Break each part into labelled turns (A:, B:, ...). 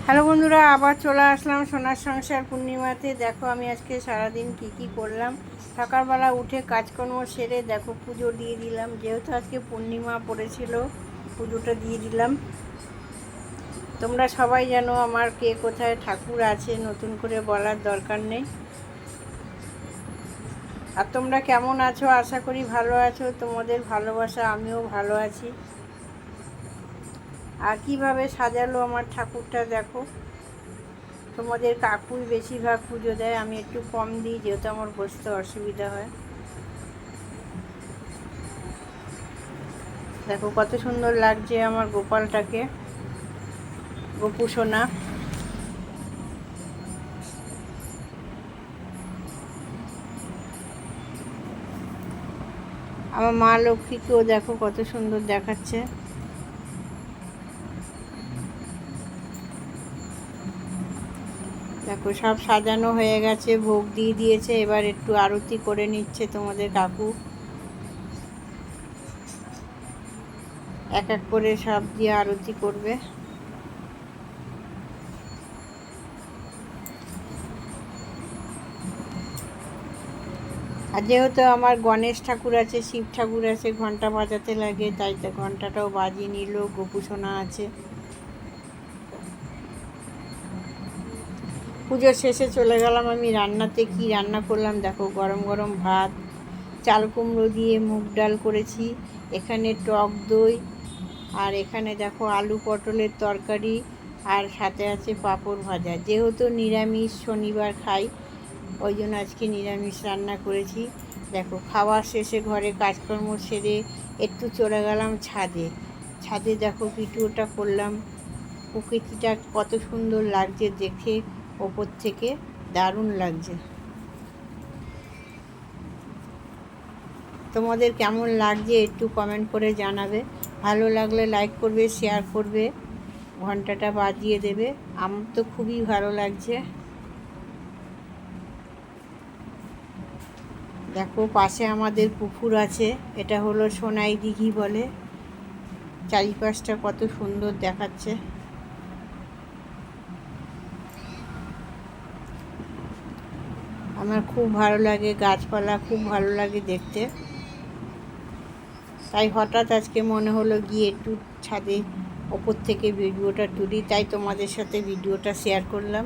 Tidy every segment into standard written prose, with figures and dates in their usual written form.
A: Hello বন্ধুরা, আবার চলে আসলাম সোনার সংসার পূর্ণিমাতে। দেখো আমি আজকে সারাদিন কি করলাম। সকালবেলা উঠে কাজকর্ম সেরে দেখো পুজো দিয়ে দিলাম। যেহেতু আজকে পূর্ণিমা পড়েছিল, পুজোটা দিয়ে দিলাম। তোমরা সবাই জানো আমার কে কোথায় ঠাকুর আছে, নতুন করে বলার দরকার নেই। আর তোমরা কেমন আছো? আশা করি ভালো আছো। তোমাদের ভালোবাসা আমিও ভালো আছি। আর কিভাবে সাজালো আমার ঠাকুরটা দেখো। তোমাদের কাকুই বেশিরভাগ পুজো দেয়, আমি একটু কম দিই যেহেতু আমার বসতে অসুবিধা হয়। দেখো কত সুন্দর লাগছে আমার গোপালটাকে, গোপু সোনা। আমার মা লক্ষ্মীকেও দেখো কত সুন্দর দেখাচ্ছে। দেখো সব সাজানো হয়ে গেছে, ভোগ দিয়ে দিয়েছে। এবার একটু আরতি করে নিচ্ছে তোমাদের কাকু। এক এক করে সব দিয়ে আরতি করবে। আর যেহেতু আমার গণেশ ঠাকুর আছে, শিব ঠাকুর আছে, ঘন্টা বাজাতে লাগে, তাই তো ঘন্টাটাও বাজিয়ে নিল। গোপু সোনা আছে। পুজোর শেষে চলে গেলাম আমি রান্নাতে। কি রান্না করলাম দেখো, গরম গরম ভাত, চাল কুমড়ো দিয়ে মুগ ডাল করেছি, এখানে টক দই, আর এখানে দেখো আলু পটলের তরকারি, আর সাথে আছে পাঁপড় ভাজা। যেহেতু নিরামিষ, শনিবার খাই, ওই জন্য আজকে নিরামিষ রান্না করেছি। দেখো খাওয়ার শেষে ঘরে কাজকর্ম সেরে একটু চলে গেলাম ছাদে। ছাদে দেখো ভিডিওটা করলাম। প্রকৃতিটা কত সুন্দর লাগছে দেখে, ওপর থেকে দারুণ লাগছে। তোমাদের কেমন লাগছে একটু কমেন্ট করে জানাবে। ভালো লাগলে লাইক করবে, শেয়ার করবে, ঘন্টাটা বাজিয়ে দেবে। আমার তো খুবই ভালো লাগছে। দেখো পাশে আমাদের পুকুর আছে, এটা হলো সোনাই দিঘি বলে। চারিপাশটা কত সুন্দর দেখাচ্ছে। আমার খুব ভালো লাগে, গাছপালা খুব ভালো লাগে দেখতে। তাই হঠাৎ আজকে মনে হলো গিয়ে একটু ছাদে ওপর থেকে ভিডিওটা তুলি, তাই তোমাদের সাথে ভিডিওটা শেয়ার করলাম।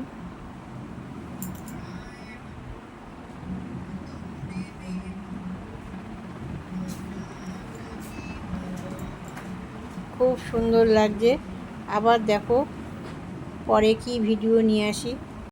A: খুব সুন্দর লাগছে। আবার দেখো পরে কি ভিডিও নিয়ে আসি।